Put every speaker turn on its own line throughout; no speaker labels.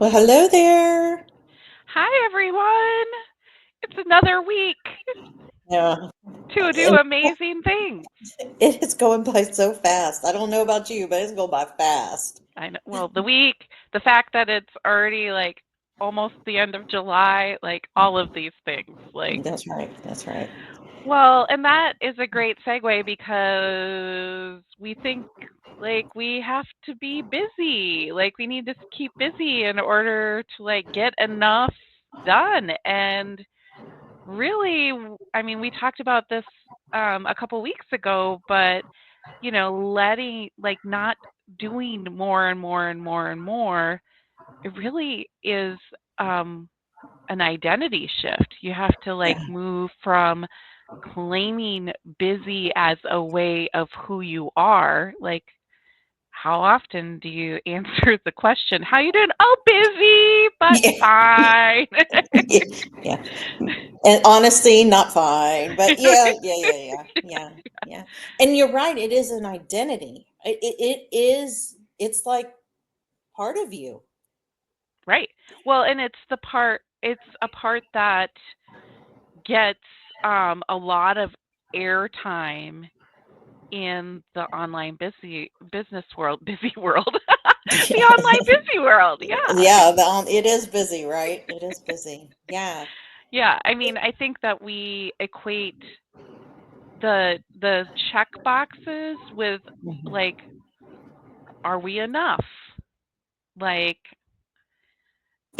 Well, hello there.
Hi, everyone. It's another week
Yeah,
to do
and
amazing things.
it is going by so fast. I don't know about you, but it's going by fast.
I know, well, the week, the fact that it's already like almost the end of July, like all of these things.
That's right. That's right.
Well, and that is a great segue because we think like we have to be busy. Like we need to keep busy in order to get enough done. And really, I mean, we talked about this a couple weeks ago, but letting not doing more and more and more and more, it really is um, an identity shift. You have to
Yeah.
move from claiming busy as a way of who you are. Like, how often do you answer the question, "How you doing?" "Oh, busy, but
Yeah.
fine."
Yeah. Yeah. And honesty, not fine. But yeah, yeah, yeah, yeah, yeah, yeah. And you're right. It is an identity. It is, it's like part of you.
Right. Well, and it's a part that gets a lot of airtime in the online business world, busy world, the online
Yeah.
busy world. Yeah.
Yeah. It is busy, right? It is busy. Yeah.
Yeah. I mean, I think that we equate the check boxes with
Mhm.
like, are we enough? Like,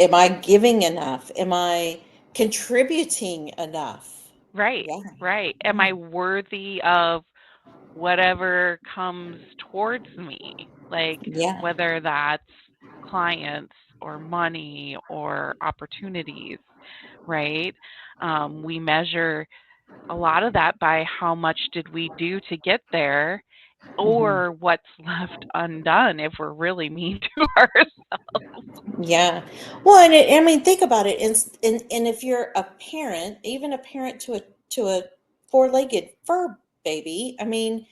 Am I giving enough? Am I contributing enough?
right,
Yeah,
right. Am
yeah,
I worthy of whatever comes towards me, like
yeah.
whether that's clients or money or opportunities, right? We measure a lot of that by how much did we do to get there
Mhm.
or what's left undone if we're really mean to ourselves.
Yeah. Well, and I mean, think about it. And if you're a parent, even a parent to a four-legged fur baby, I mean,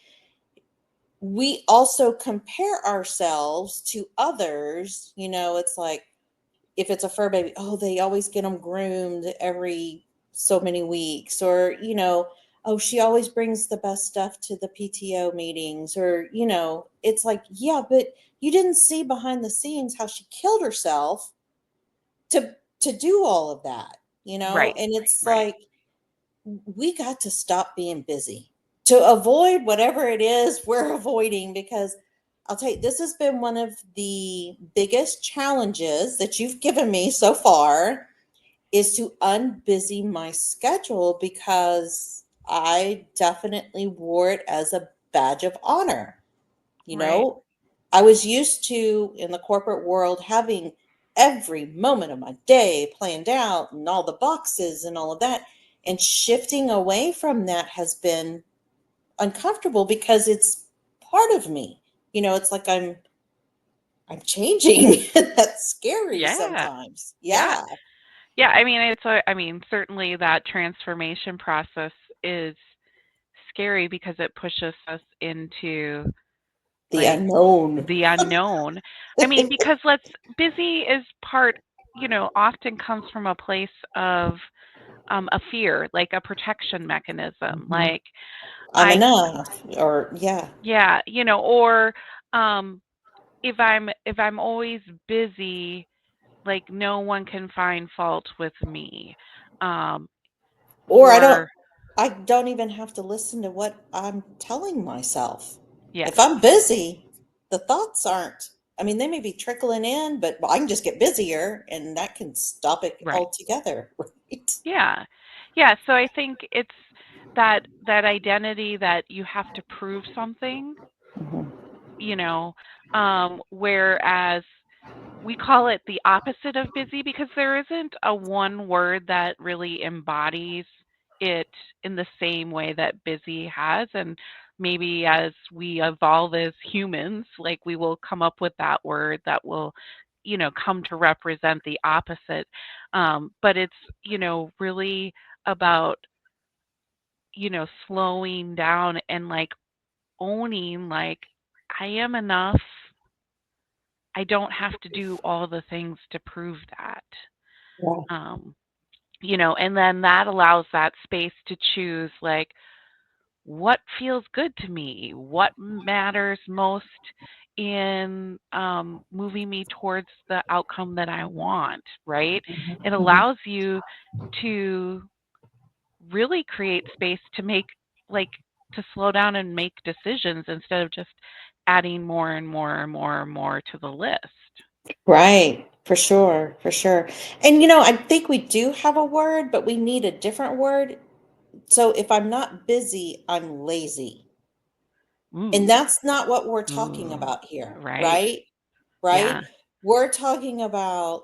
we also compare ourselves to others. It's like if it's a fur baby, oh, they always get them groomed every so many weeks, or oh, she always brings the best stuff to the PTO meetings, or it's like, yeah, but you didn't see behind the scenes how she killed herself to do all of that,
Right,
and it's
right.
like we got to stop being busy to avoid whatever it is we're avoiding, because I'll tell you, this has been one of the biggest challenges that you've given me so far, is to unbusy my schedule, because I definitely wore it as a badge of honor. You
Right.
know, I was used to, in the corporate world, having every moment of my day planned out and all the boxes and all of that. And shifting away from that has been uncomfortable because it's part of me. It's like I'm changing. That's scary
Yeah.
sometimes.
Yeah.
Yeah.
Yeah, I mean, I mean, certainly that transformation process is scary because it pushes us into
The
like
unknown.
the unknown. I mean, because busy is part, often comes from a place of a fear, like a protection mechanism.
Mhm.
Like
I'm
I,
enough. Or, yeah.
yeah, or um, if I'm always busy, like no one can find fault with me. Um,
Or
or
I don't even have to listen to what I'm telling myself.
yes,
If I'm busy, the thoughts aren't, I mean, they may be trickling in, but I can just get busier and that can stop it
right.
altogether, right?
Yeah. Yeah, so I think it's that identity that you have to prove something,
Mhm.
you know, whereas we call it the opposite of busy because there isn't a one word that really embodies it in the same way that busy has. And maybe as we evolve as humans, like we will come up with that word that will, come to represent the opposite. But it's, really about, slowing down and owning, I am enough. I don't have to do all the things to prove that.
Yeah.
Um, and then that allows that space to choose, like, what feels good to me, what matters most in moving me towards the outcome that I want, right? It
Mhm.
allows you to really create space to make, like, to slow down and make decisions instead of just adding more and more and more and more to the list.
Right. For sure. For sure. And I think we do have a word, but we need a different word. So if I'm not busy, I'm lazy. And
Ooh,
that's not what we're talking
ooh,
about here,
right.
right? Right?
Yeah.
We're talking about,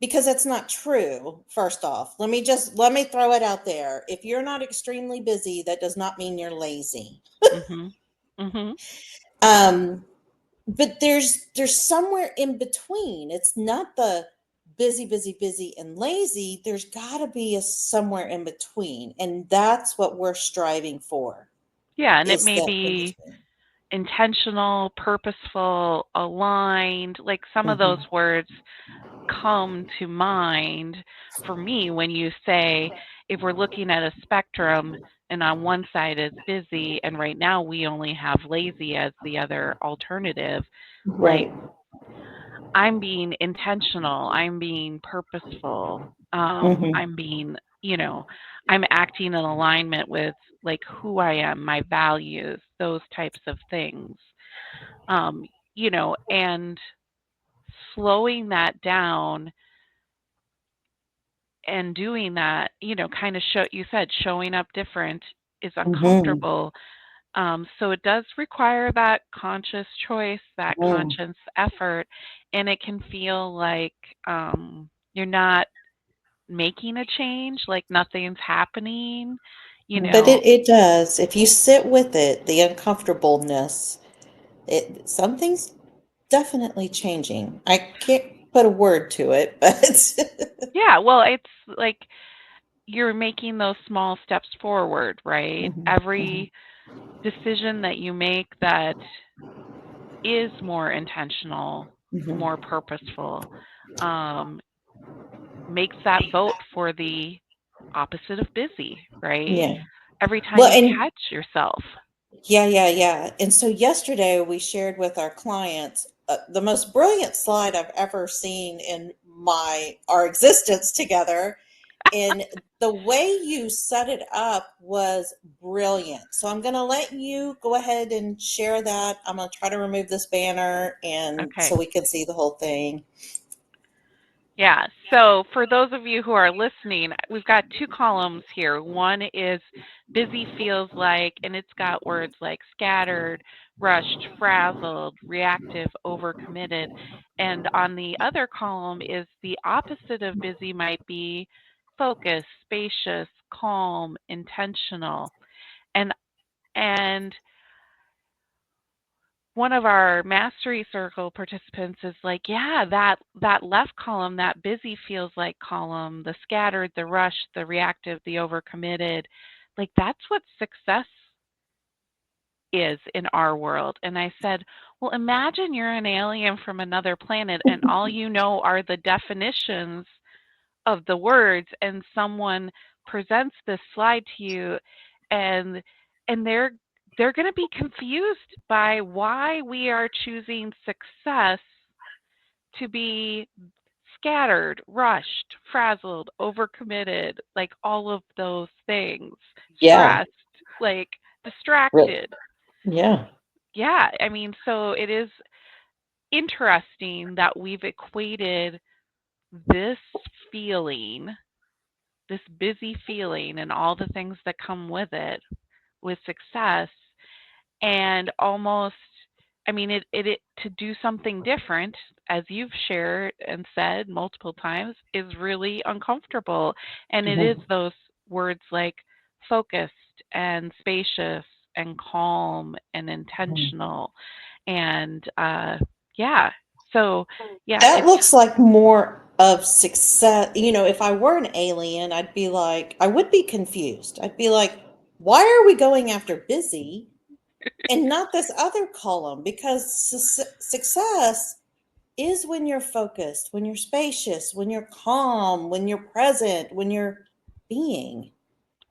because that's not true. First off, let me throw it out there. If you're not extremely busy, that does not mean you're lazy.
Mhm. Mhm.
Um but there's somewhere in between. It's not the busy, busy, busy and lazy. There's got to be a somewhere in between, and that's what we're striving for,
Yeah, and it
is
may
that in
be
between.
intentional, purposeful, aligned. Like, some of those
Mhm.
words come to mind for me when you say, if we're looking at a spectrum and on one side is busy and right now we only have lazy as the other alternative, like,
Right.
I'm being intentional, I'm being purposeful,
Mhm.
I'm being, I'm acting in alignment with, like, who I am, my values, those types of things. Um, and slowing that down and doing that, kind of show, you said showing up different is
Mhm.
uncomfortable. So it does require that conscious choice, that
Mhm.
conscious effort, and it can feel like you're not making a change, like nothing's happening, you
But
know.
it does. If you sit with it, the uncomfortableness, something's definitely changing. I can't put a word to it, but
Yeah, well, it's like you're making those small steps forward, right?
Mhm. Mhm.
Every decision that you make that is more intentional,
Mhm.
more purposeful, um, makes that vote for the opposite of busy, right?
Yeah.
Every time
Well,
you
and
catch yourself.
yeah, yeah, yeah. And so yesterday we shared with our clients the most brilliant slide I've ever seen in our existence together. And the way you set it up was brilliant. So I'm going to let you go ahead and share that. I'm going to try to remove this banner and
Okay.
so we can see the whole thing.
Yeah. So for those of you who are listening, we've got two columns here. One is busy feels like, and it's got words like scattered, rushed, frazzled, reactive, overcommitted. And on the other column is the opposite of busy, might be focused, spacious, calm, intentional. And and one of our mastery circle participants is like, yeah, that left column, that busy feels like column, the scattered, the rushed, the reactive, the overcommitted, like, that's what success is in our world. And I said, well, imagine you're an alien from another planet and all you know are the definitions of the words, and someone presents this slide to you, and they're going to be confused by why we are choosing success to be scattered, rushed, frazzled, overcommitted, like all of those things,
Yeah.
stressed, like
Really.
distracted.
Yeah.
Yeah, I mean, so it is interesting that we've equated this feeling, this busy feeling and all the things that come with it, with success, and almost, I mean, it to do something different, as you've shared and said multiple times, is really uncomfortable. And it is
Mhm.
those words like focused and spacious and calm and
Mhm.
intentional. And yeah, so yeah,
That
it's
looks like more of success. If I were an alien, I would be confused. I'd be like, why are we going after busy and not this other column? Because success is when you're focused, when you're spacious, when you're calm, when you're present, when you're being.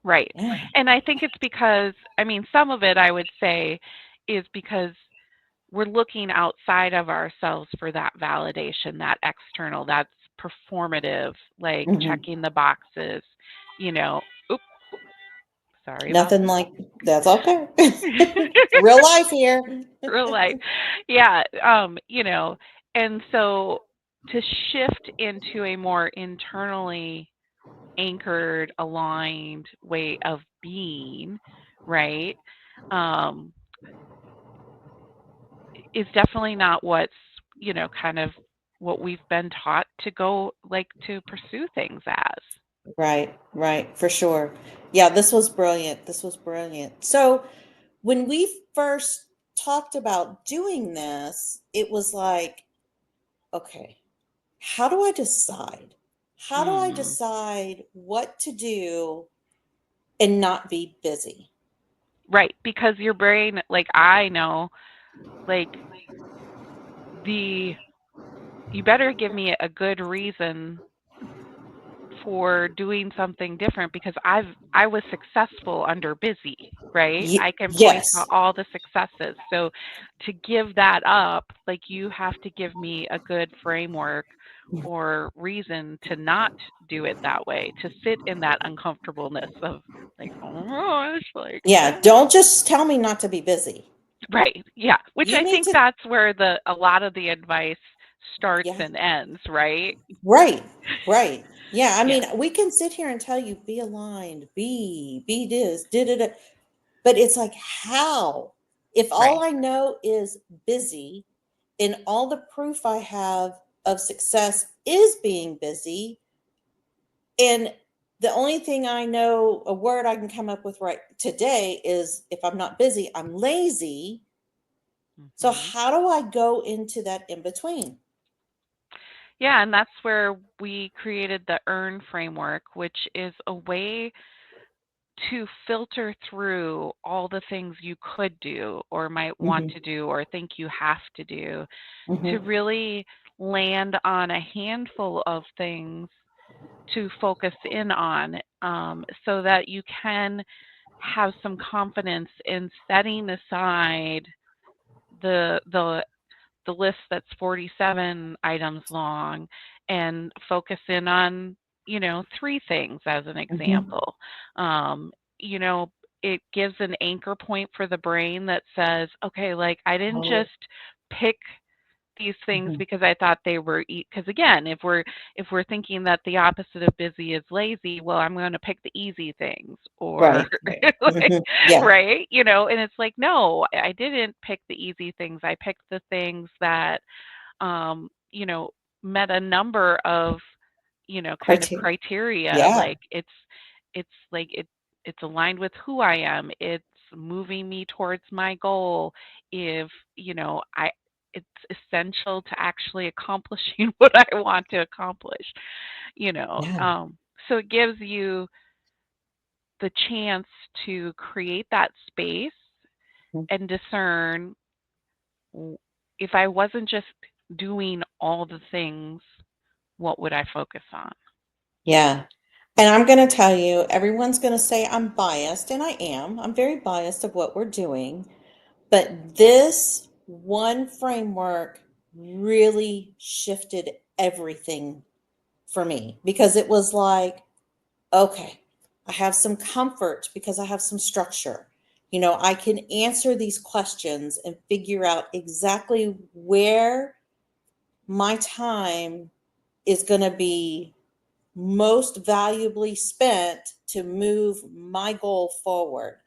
Right.
Yeah.
And I think it's because, I mean, some of it I would say is because we're looking outside of ourselves for that validation, that external, that's performative, like
Hmm.
checking the boxes, you know. Oop, sorry about
Nothing like that's okay. Real life here.
real life. Yeah, and so to shift into a more internally anchored, aligned way of being, right? Um, is definitely not what's, kind of what we've been taught to go like to pursue things as.
Right, right, for sure. Yeah, this was brilliant. This was brilliant. So, when we first talked about doing this, it was like, okay, how do I decide? How do I
Mm,
decide what to do and not be busy?
right, because your brain, like I know, like the you better give me a good reason for doing something different because I was successful under busy, right? I can point to
Yes.
all the successes. So to give that up, like you have to give me a good framework or reason to not do it that way, to sit in that uncomfortableness of like, oh gosh, like
Yeah, don't just tell me not to be busy.
right. Yeah. Which
You
I
need
think
to,
that's where a lot of the advice starts
yeah,
and ends, right?
right, right. Yeah, I
Yeah.
mean, we can sit here and tell you be aligned, be this, did it, but it's like how? If all
Right.
I know is busy and all the proof I have of success is being busy, and the only thing I know, a word I can come up with right today is if I'm not busy, I'm lazy. So
Mhm.
how do I go into that in between?
Yeah, and that's where we created the earn framework, which is a way to filter through all the things you could do or might want
Hmm.
to do or think you have to do to
Hmm.
really land on a handful of things to focus in on, so that you can have some confidence in setting aside the list that's 47 items long and focus in on, three things as an
Hmm.
example. Um, you know, it gives an anchor point for the brain that says, okay, like I didn't
Oh.
just pick these things
Hmm.
because I thought they were because again, if we're thinking that the opposite of busy is lazy, well, I'm going to pick the easy things or
Right, right.
like
Yeah,
right, and it's like no, I didn't pick the easy things. I picked the things that um, you know, met a number of, kind of
criteria.
criteria.
Yeah,
Like it's like it's aligned with who I am. It's moving me towards my goal. If, I it's essential to actually accomplishing what I want to accomplish, you know.
yeah.
Um, so it gives you the chance to create that space
Mhm.
and discern w- if I wasn't just doing all the things, what would I focus on?
Yeah. And I'm going to tell you, everyone's going to say I'm biased, and I am. I'm very biased of what we're doing. But this one framework really shifted everything for me because it was like, okay, I have some comfort because I have some structure. I can answer these questions and figure out exactly where my time is going to be most valuably spent to move my goal forward.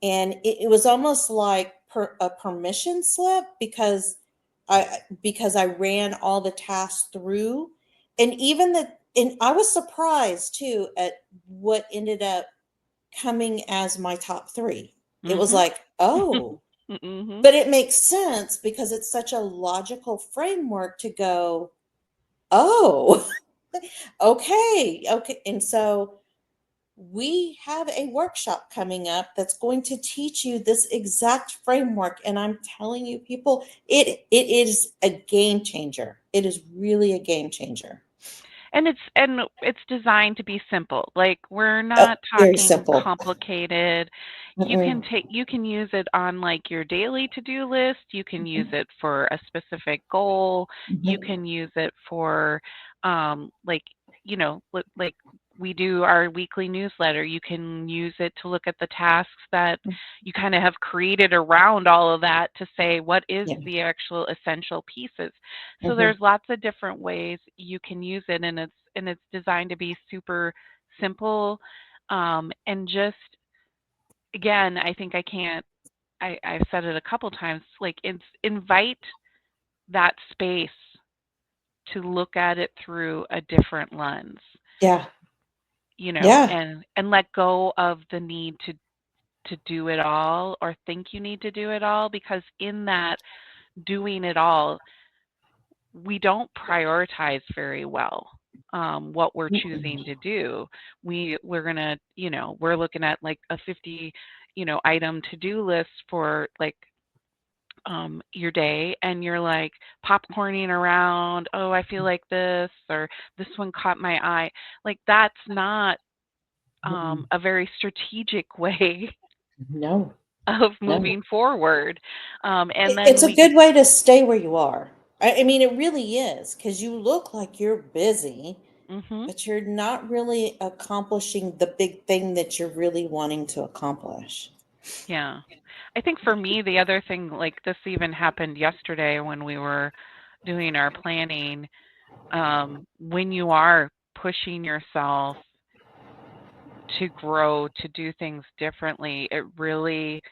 And it was almost like a permission slip because I ran all the tasks through, and I was surprised too at what ended up coming as my top three. It was
Mhm.
like, oh,
Mhm.
but it makes sense because it's such a logical framework to go, oh, okay, okay. And so we have a workshop coming up that's going to teach you this exact framework. And I'm telling you, people, it is a game changer. It is really a game changer.
And it's designed to be simple. Like, we're
Oh,
not
very
talking
simple.
complicated.
Mm-mm.
You can use it on like your daily to-do list. You can use it for a specific goal. You
Mhm.
can use it for like, like we do our weekly newsletter. You can use it to look at the tasks that you kind of have created around all of that to say what is
Yeah.
the actual essential pieces. So
Hmm.
there's lots of different ways you can use it, and it's designed to be super simple, and just, again, I think I can't. I've said it a couple times. Like, invite that space to look at it through a different lens,
Yeah. Yeah.
and let go of the need to do it all or think you need to do it all, because in that doing it all, we don't prioritize very well what we're choosing
Mm-mm.
to do. We're gonna, we're looking at like a 50, item to do list for like your day, and you're like popcorning around. Oh, I feel like this, or this one caught my eye. Like, that's not
Mm-mm.
a very strategic way
No.
of
No.
moving forward. And
It's
then
a
we
good way to stay where you are. I mean, it really is, because you look like you're busy,
hmm
but you're not really accomplishing the big thing that you're really wanting to accomplish.
Yeah. I think for me, the other thing, like this even happened yesterday when we were doing our planning, when you are pushing yourself to grow, to do things differently, it really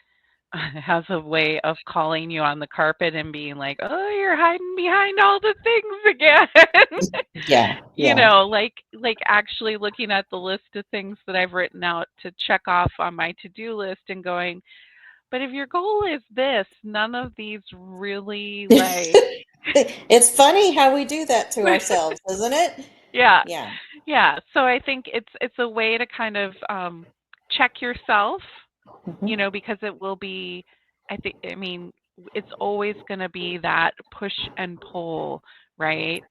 has a way of calling you on the carpet and being like, "Oh, you're hiding behind all the things again."
Yeah. Yeah.
Like actually looking at the list of things that I've written out to check off on my to-do list and going, but if your goal is this, none of these really like
It's funny how we do that to ourselves, isn't it?
yeah,
Yeah.
yeah. So I think it's a way to kind of check yourself,
Mhm.
because it will be, I mean, it's always going to be that push and pull, right?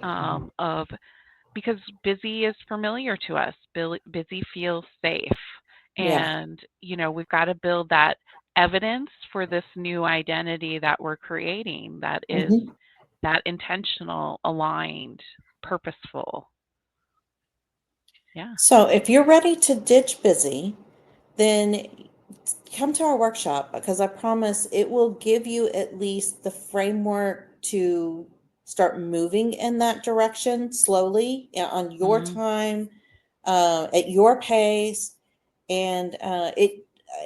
Of Because busy is familiar to us. Busy feels safe.
Yeah.
And, we've got to build that evidence for this new identity that we're creating that is
Mhm.
that intentional, aligned, purposeful. Yeah.
So if you're ready to ditch busy, then come to our workshop, because I promise it will give you at least the framework to start moving in that direction slowly, on your
Mm,
time, at your pace. And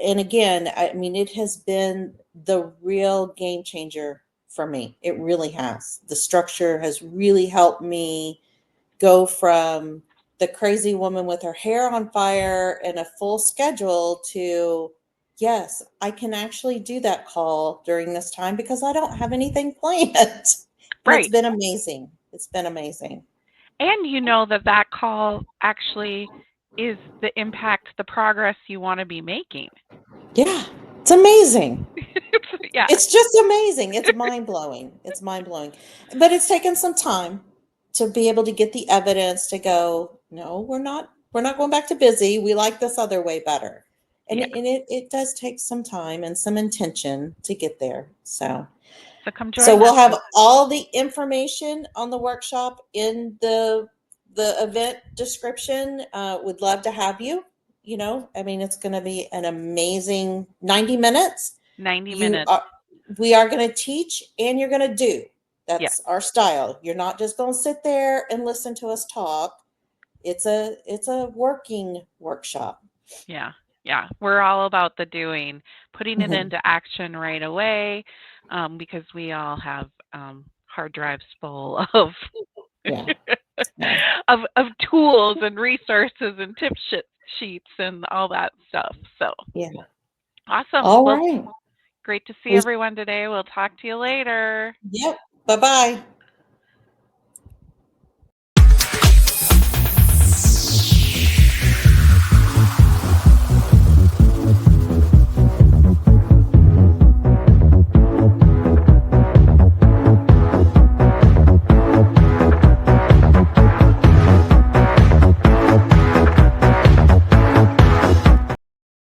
and again, I mean, it has been the real game changer for me. It really has. The structure has really helped me go from the crazy woman with her hair on fire and a full schedule to, yes, I can actually do that call during this time because I don't have anything planned. And it's
right.
been amazing. It's been amazing.
And you know that call actually is the progress you want to be making.
Yeah, it's amazing.
Yeah.
It's just amazing. It's mind blowing. It's mind blowing. But it's taken some time to be able to get the evidence to go, no, we're not going back to busy. We like this other way better. And
Yeah.
it does take some time and some intention to get there.
So come
So
join us.
we'll have all the information on the workshop in the event description. Would love to have you. I mean, it's going to be an amazing 90 minutes.
90
You
minutes.
are We are going to teach and you're going to do.
Yeah.
That's our style. You're not just going to sit there and listen to us talk. It's a working workshop.
Yeah. Yeah. We're all about the doing, putting it
Mhm.
into action right away, because we all have hard drives full of
Yeah. Yeah.
of tools and resources and sheets and all that stuff. So
Yeah.
awesome.
All
Well,
right.
great to see
We
everyone today. We'll talk to you later.
Yep. Bye-bye.